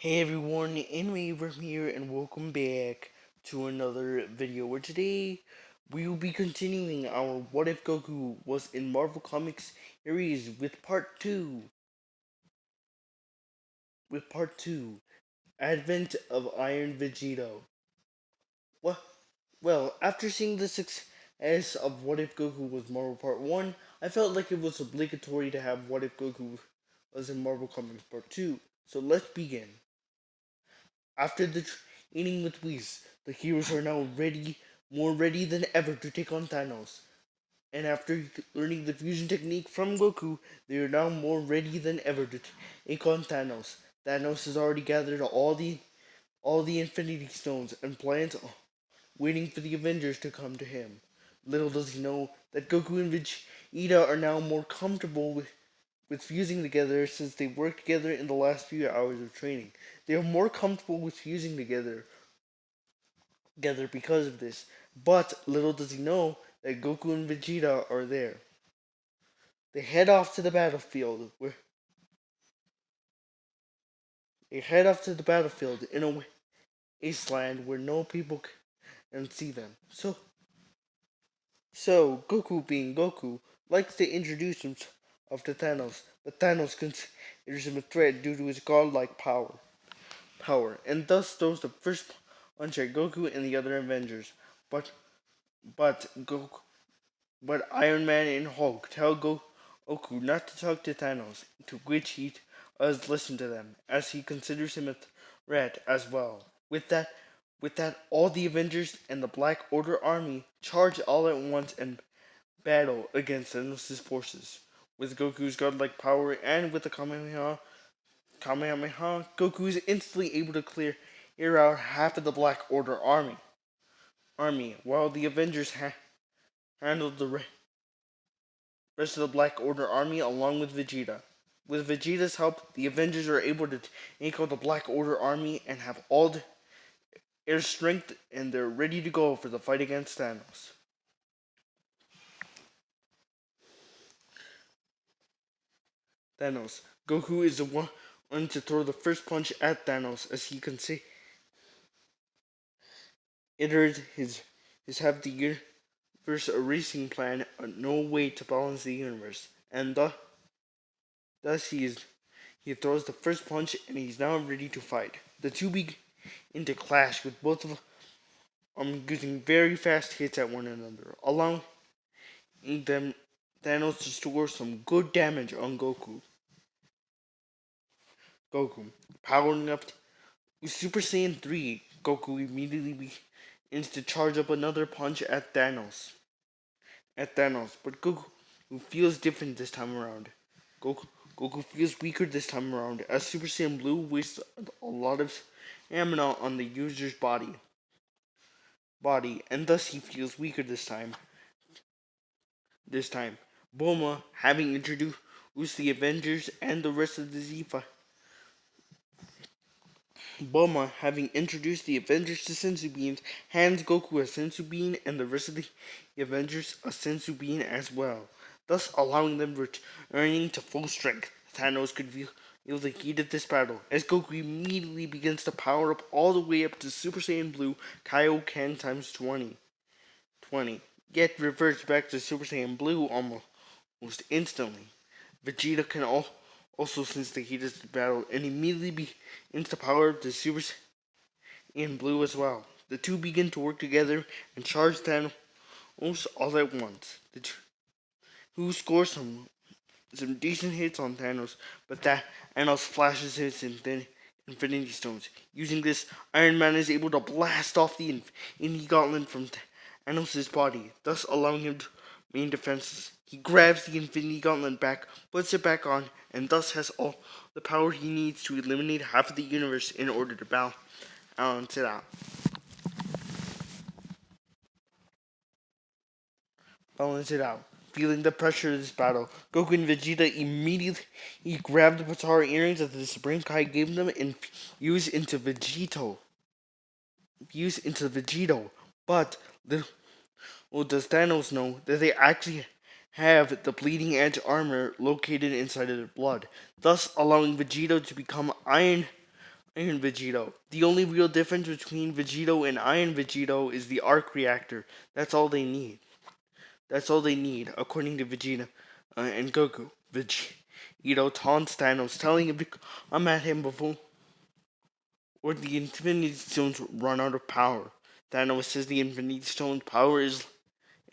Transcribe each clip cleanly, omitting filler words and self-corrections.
Hey everyone, Anime from here and welcome back to another video where today we will be continuing our What If Goku Was in Marvel Comics series with part two, Advent of Iron Vegito. Well, after seeing the success of What If Goku Was Marvel Part 1, I felt like it was obligatory to have What If Goku Was in Marvel Comics Part 2. So let's begin. After the training with Whis, the heroes are now more ready than ever to take on Thanos. And after learning the fusion technique from Goku, they are now more ready than ever to take on Thanos. Thanos has already gathered all the Infinity Stones and plans waiting for the Avengers to come to him. Little does he know that Goku and Vegeta are now more comfortable with fusing together since they worked together in the last few hours of training. They are more comfortable with fusing together because of this. But little does he know that Goku and Vegeta are there. They head off to the battlefield in a wasteland where no people can see them. So Goku, being Goku, likes to introduce himself to Thanos, but Thanos considers him a threat due to his godlike and thus throws the first punch at Goku and the other Avengers. But Goku But Iron Man and Hulk tell Goku not to talk to Thanos, to which he does listen to them, as he considers him a threat as well. With that, all the Avengers and the Black Order army charge all at once and battle against Thanos' forces. With Goku's godlike power and with the Kamehameha, Goku is instantly able to clear out half of the Black Order army, while the Avengers handled the rest of the Black Order army along with Vegeta. With Vegeta's help, the Avengers are able to take out the Black Order army and have all their strength, and they're ready to go for the fight against Thanos. Goku is the one to throw the first punch at Thanos, as he considers his have the universe erasing plan no way to balance the universe, and thus he throws the first punch, and he's now ready to fight. The two begin to clash, with both of them using very fast hits at one another, allowing them Thanos to store some good damage on Goku. Powering up to Super Saiyan 3, Goku immediately begins to charge up another punch at Thanos, but Goku feels different this time around. Goku, Goku feels weaker this time around, as Super Saiyan Blue wastes a lot of stamina on the user's body, and thus he feels weaker this time. Bulma, having introduced the Avengers and the rest of the Bulma, having introduced the Avengers to Senzu Beans, hands Goku a Senzu Bean and the rest of the Avengers a Senzu Bean as well, thus allowing them returning to full strength. Thanos could feel the heat of this battle, as Goku immediately begins to power up all the way up to Super Saiyan Blue Kaioken times 20, yet reverts back to Super Saiyan Blue almost instantly. Vegeta can also sense the heat of the battle and immediately begins to power up the Super Saiyan Blue as well. The two begin to work together and charge Thanos all at once. The two score some decent hits on Thanos, but Thanos flashes his Infinity Stones. Using this, Iron Man is able to blast off the Infinity Gauntlet from Thanos' body, thus allowing him to remain defenseless. He grabs the Infinity Gauntlet back, puts it back on, and thus has all the power he needs to eliminate half of the universe in order to balance it out. Feeling the pressure of this battle, Goku and Vegeta immediately grabbed the Potara earrings that the Supreme Kai gave them and fused into Vegito. But does Thanos know that they actually have the bleeding edge armor located inside of their blood, thus allowing Vegito to become Iron Vegito. The only real difference between Vegito and Iron Vegito is the arc reactor. That's all they need. That's all they need, according to Vegeta and Goku. Vegito taunts Thanos, telling him to come at him before or the Infinity Stones run out of power. Thanos says the Infinity Stone's power is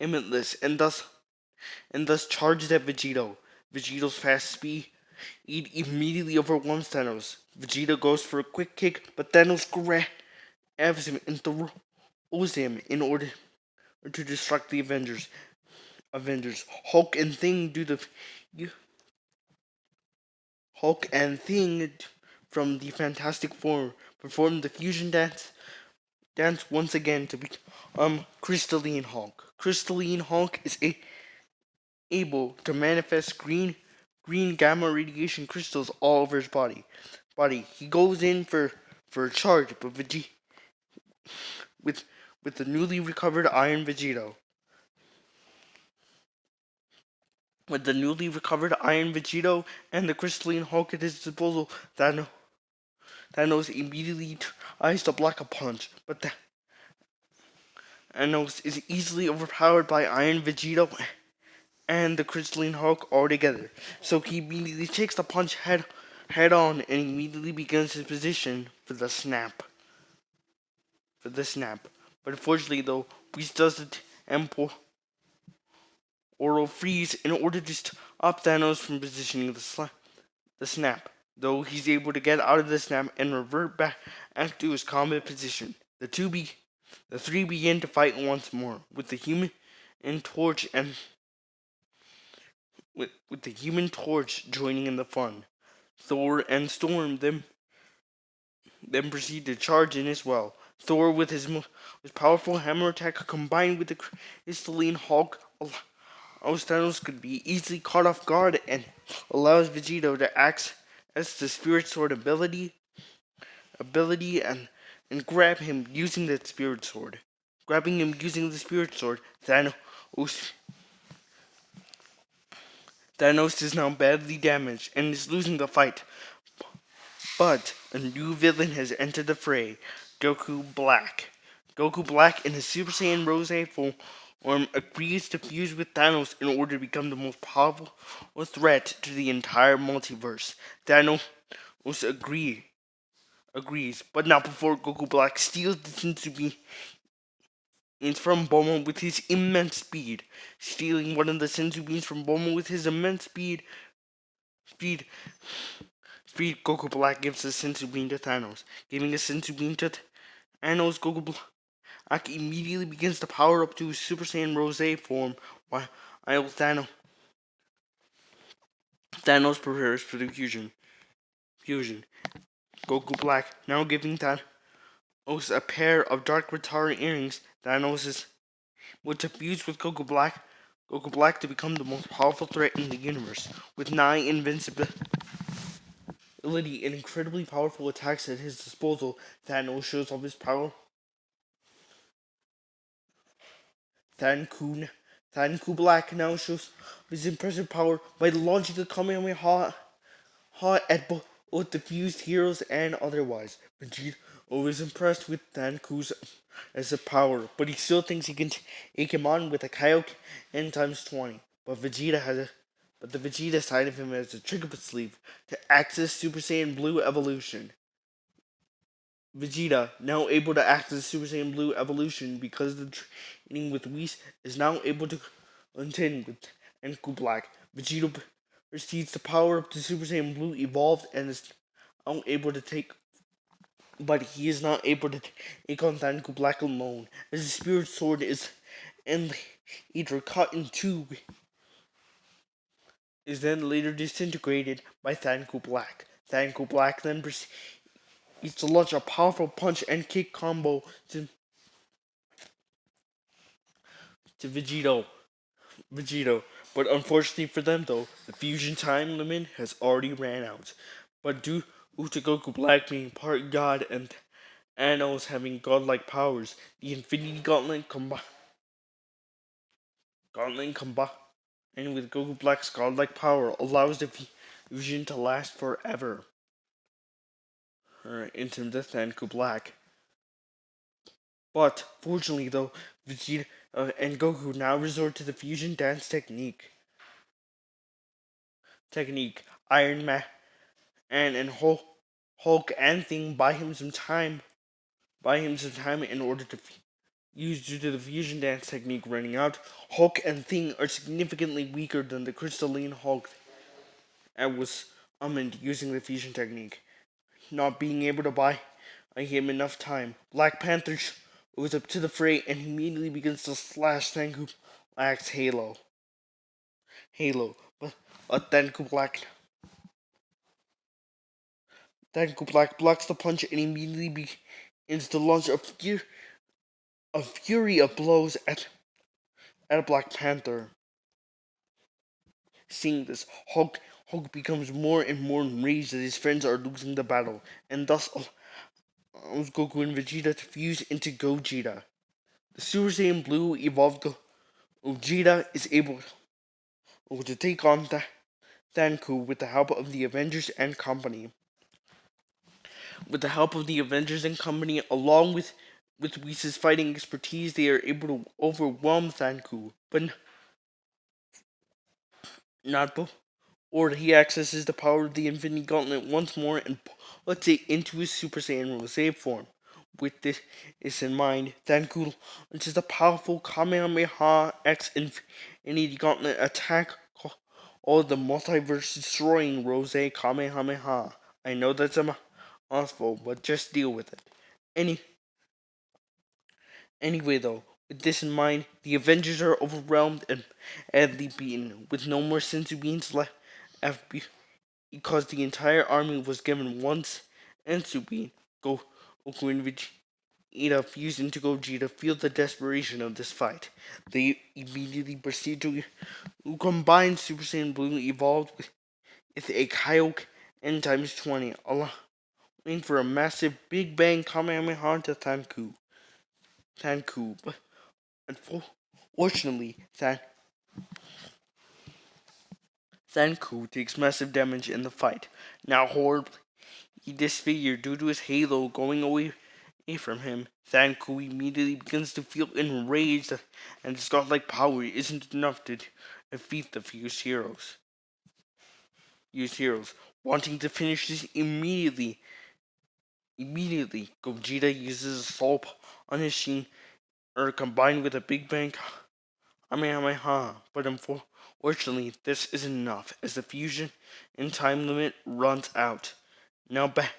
limitless and thus charges at Vegito. Vegito's fast speed immediately overwhelms Thanos. Vegeta goes for a quick kick, but Thanos grabs him and throws him in order to distract the Avengers. Hulk and Thing from the Fantastic Four perform the fusion dance once again to become Crystalline Hulk. Crystalline Hulk is able to manifest green gamma radiation crystals all over his body. He goes in for a charge, but with with the newly recovered Iron Vegito. With the newly recovered Iron Vegito and the Crystalline Hulk at his disposal, Thanos immediately tries to block a punch, but Thanos is easily overpowered by Iron Vegito and the Crystalline Hulk altogether. So he immediately takes the punch head on and immediately begins his position for the snap. But unfortunately though, Whis does the temporal freeze in order to stop Thanos from positioning the snap. Though he's able to get out of the snap and revert back to his combat position. The three begin to fight once more, with the Human Torch with the Human Torch joining in the fun. Thor and Storm then proceed to charge in as well. Thor, with his powerful hammer attack combined with the Crystalline Hulk, allows Thanos could be easily caught off guard and allows Vegito to access the Spirit Sword ability and grab him using that Spirit Sword. Grabbing him using the Spirit Sword, Thanos is now badly damaged and is losing the fight. But a new villain has entered the fray, Goku Black. Goku Black in his Super Saiyan Rose form agrees to fuse with Thanos in order to become the most powerful threat to the entire multiverse. Thanos agrees, but not before Goku Black steals the Senzu beans from Bulma with his immense speed. Stealing one of the Senzu beans from Bulma with his immense speed, Goku Black gives the Senzu bean to Thanos. Giving a Senzu bean to Thanos, Goku Black immediately begins to power up to his Super Saiyan Rose form while Thanos prepares for the fusion. Goku Black now giving Thanos a pair of Dark Retard earrings. Thanos is able to fuse with Goku Black to become the most powerful threat in the universe. With 9 invincibility and incredibly powerful attacks at his disposal, Thanos shows off his power. Thanku Black now shows his impressive power by launching a Kamehameha at both the fused heroes and otherwise. Vegeta is impressed with Thanku's as a power, but he still thinks he can take him on with a Kaioken times 20. But the Vegeta side of him has a trick up his sleeve to access Super Saiyan Blue evolution. Vegeta, now able to access Super Saiyan Blue evolution because of the training with Whis, is now able to contend with Enku Black. Vegeta proceeds to power up to Super Saiyan Blue evolved and is now able to take, but he is not able to take on Enku Black alone, as the Spirit Sword is either cut in two, is then later disintegrated by Thanku Black. Thanku Black then proceeds to launch a powerful punch and kick combo to Vegito. But unfortunately for them though, the fusion time limit has already ran out. But due to Goku Black being part god and Thanos having godlike powers, the Infinity Gauntlet combined and with Goku Black's godlike power allows the fusion to last forever. into the Thanku Black. But fortunately, though, Vegeta and Goku now resort to the fusion dance technique. Iron Man and Hulk and Thing buy him some time in order to use due to the fusion dance technique running out. Hulk and Thing are significantly weaker than the crystalline Hulk and was summoned using the fusion technique, not being able to buy him enough time. Black Panther goes up to the fray and immediately begins to slash Thanku Black's Halo, but Thanku Black blocks the punch and immediately begins to launch a fury of blows at Black Panther. Seeing this, Hulk becomes more and more enraged that his friends are losing the battle, and thus allows Goku and Vegeta to fuse into Gogeta. The Super Saiyan Blue evolved Gogeta is able to take on Thanku with the help of the Avengers and Company. With the help of the Avengers and Company, along with Whis' fighting expertise, they are able to overwhelm Thanku, but not before he accesses the power of the Infinity Gauntlet once more and puts it into his Super Saiyan Rose form. With this in mind, Thanku launches the powerful Kamehameha X Infinity Gauntlet attack called the Multiverse Destroying Rose Kamehameha. I know that's a mouthful, but just deal with it. Anyway, though, with this in mind, the Avengers are overwhelmed and badly beaten, with no more senzu beans left because the entire army was given one senzu bean. Goku and Vegeta fused into Gogeta feel the desperation of this fight. They immediately proceed to combine Super Saiyan Blue evolved with a Kaioken times 20, allowing for a massive Big Bang Kamehameha to Thanku, but unfortunately, Thanku takes massive damage in the fight. Now horribly disfigured due to his halo going away from him, Thanku immediately begins to feel enraged and his godlike power isn't enough to defeat the Used heroes. Wanting to finish this immediately, Gogeta uses Assault on his Shin, combined with a Big Bang Kamehameha, but unfortunately this isn't enough as the fusion and time limit runs out. Now that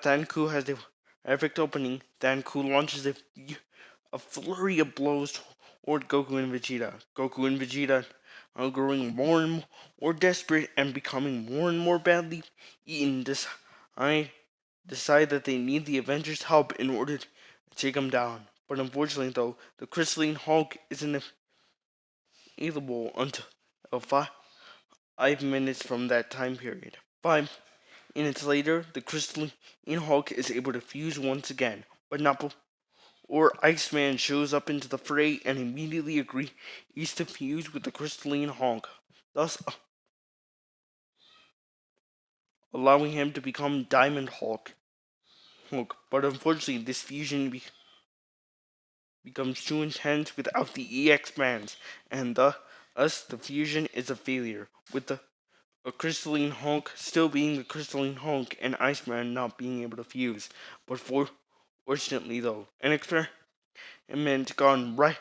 Thanku has the perfect opening, Thanku launches a flurry of blows toward Goku and Vegeta. Goku and Vegeta are growing more and more desperate and becoming more and more badly eaten. Decide that they need the Avengers' help in order to take him down. But unfortunately, though, the Crystalline Hulk isn't available until 5 minutes from that time period. 5 minutes later, the Crystalline Hulk is able to fuse once again, but not before Iceman shows up into the fray and immediately agrees to fuse with the Crystalline Hulk, thus allowing him to become Diamond Hulk. But unfortunately, this fusion becomes too intense without the EX bands, and thus the fusion is a failure, with a Crystalline Hulk still being the Crystalline Hulk and Iceman not being able to fuse. But fortunately, though, an experiment gone right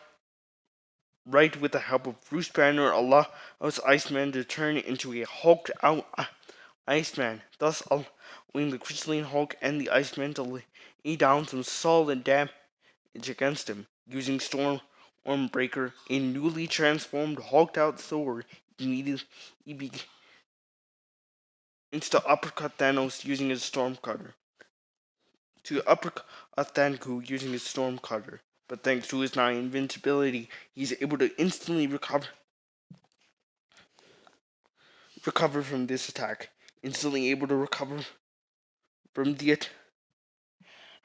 with the help of Bruce Banner allows Iceman to turn into a hulked out Iceman, thus allowing the Crystalline Hulk and the Iceman to lay down some solid damage against him. Using Stormbreaker, a newly transformed hulked out Thor immediately begins to uppercut Thanos using his Stormcutter. To uppercut Thanku using his Stormcutter, but thanks to his 9 invincibility, he's able to instantly recover from this attack. Instantly able to recover from the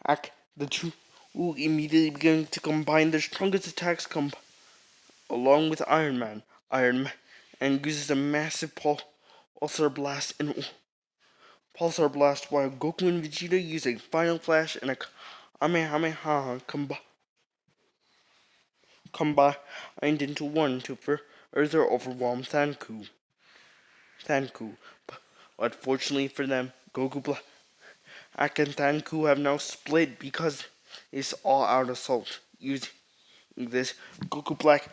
attack, the two will immediately begin to combine their strongest attacks along with Iron Man. Iron Man uses a massive pulsar blast in Pulsar Blast while Goku and Vegeta use a Final Flash and a Kamehameha combined into one to further overwhelm Thanku. But fortunately for them, Goku Black and Thanku have now split because it's all out assault. Using this, Goku Black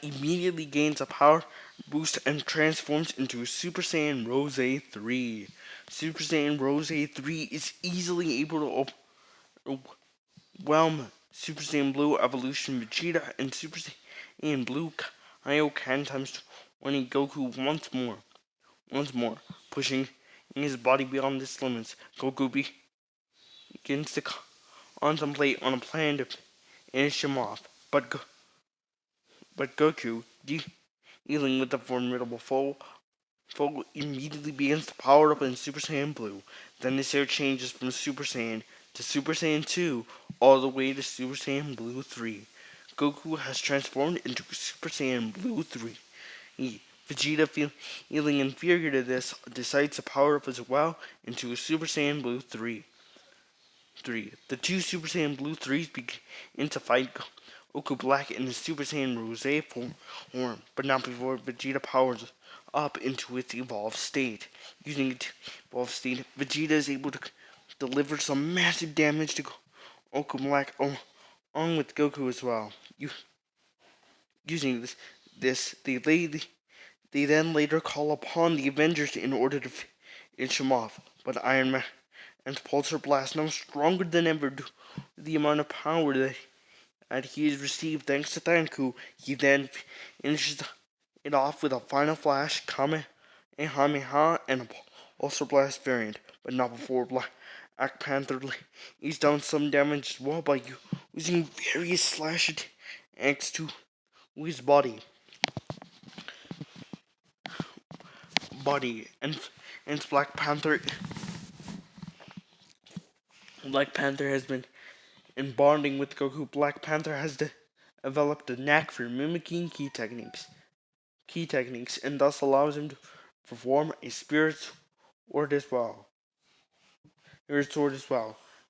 immediately gains a power boost and transforms into Super Saiyan Rose 3. Super Saiyan Rose 3 is easily able to overwhelm Super Saiyan Blue Evolution Vegeta and Super Saiyan Blue Kaioken times 20 Goku once more, pushing his body beyond its limits. Goku begins to contemplate on a plan to finish him off, but Goku, dealing with the formidable foe, immediately begins to power up in Super Saiyan Blue. Then his hair changes from Super Saiyan to Super Saiyan 2, all the way to Super Saiyan Blue 3. Goku has transformed into Super Saiyan Blue 3. Vegeta, feeling inferior to this, decides to power up as well into a Super Saiyan Blue 3. The two Super Saiyan Blue 3s begin to fight Goku Black in the Super Saiyan Rose form, but not before Vegeta powers up into its evolved state. Using its evolved state, Vegeta is able to deliver some massive damage to Goku Black along with Goku as well. Using this they then later call upon the Avengers in order to finish him off, but Iron Man and Pulsar Blast, now stronger than ever due to the amount of power that he has received thanks to Thanku, he then finishes it off with a Final Flash, Kamehameha, and a Pulsar Blast variant, but not before Black Panther lays down some damage as well by using various slash attacks to his body, and Black Panther has been in bonding with Goku. Black Panther has developed a knack for mimicking key techniques, and thus allows him to perform a spirit sword as well.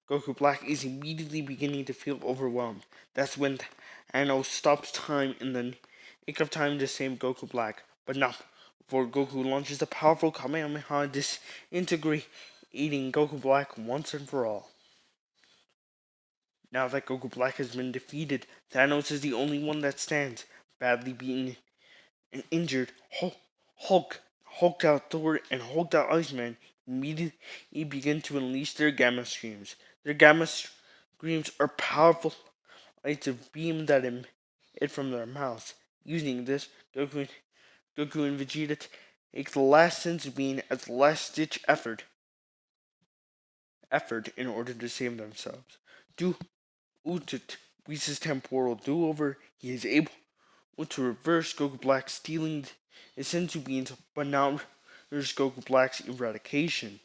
Goku Black is immediately beginning to feel overwhelmed. That's when Thanos stops time in the nick of time to save Goku Black, but not before Goku launches a powerful Kamehameha, disintegrating Goku Black once and for all. Now that Goku Black has been defeated, Thanos is the only one that stands. Badly beaten and injured, Hulked out Thor, and Hulked out Iceman immediately begin to unleash their Gamma Screams. Their Gamma Screams are powerful lights of beam that emit from their mouths. Using this, Goku and Vegeta take the last senzu bean as the last ditch effort in order to save themselves. Due to Whis' temporal do-over, he is able to reverse Goku Black, stealing his senzu beans, but not reverse Goku Black's eradication.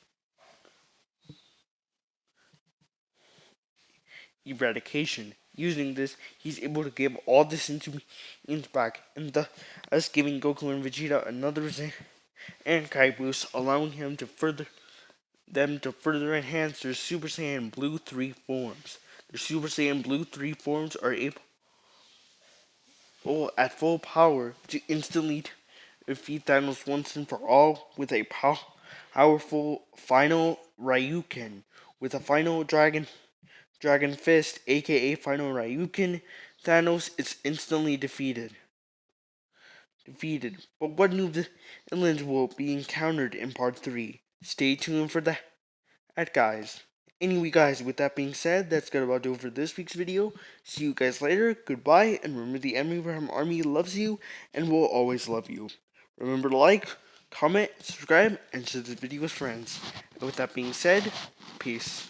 Using this, he's able to give all the senzu beans back, and thus giving Goku and Vegeta another Ankai boost, allowing them to further enhance their Super Saiyan Blue 3 forms. Their Super Saiyan Blue 3 forms are able, at full power, to instantly defeat Thanos once and for all with a powerful final Ryuken. With a final Dragon Fist, aka Final Ryuken, Thanos is instantly defeated. But what new villains will be encountered in part 3? Stay tuned for that, guys. Anyway, guys, with that being said, that's gonna about do it for this week's video. See you guys later. Goodbye, and remember the Abraham Army loves you and will always love you. Remember to like, comment, subscribe, and share this video with friends. And with that being said, peace.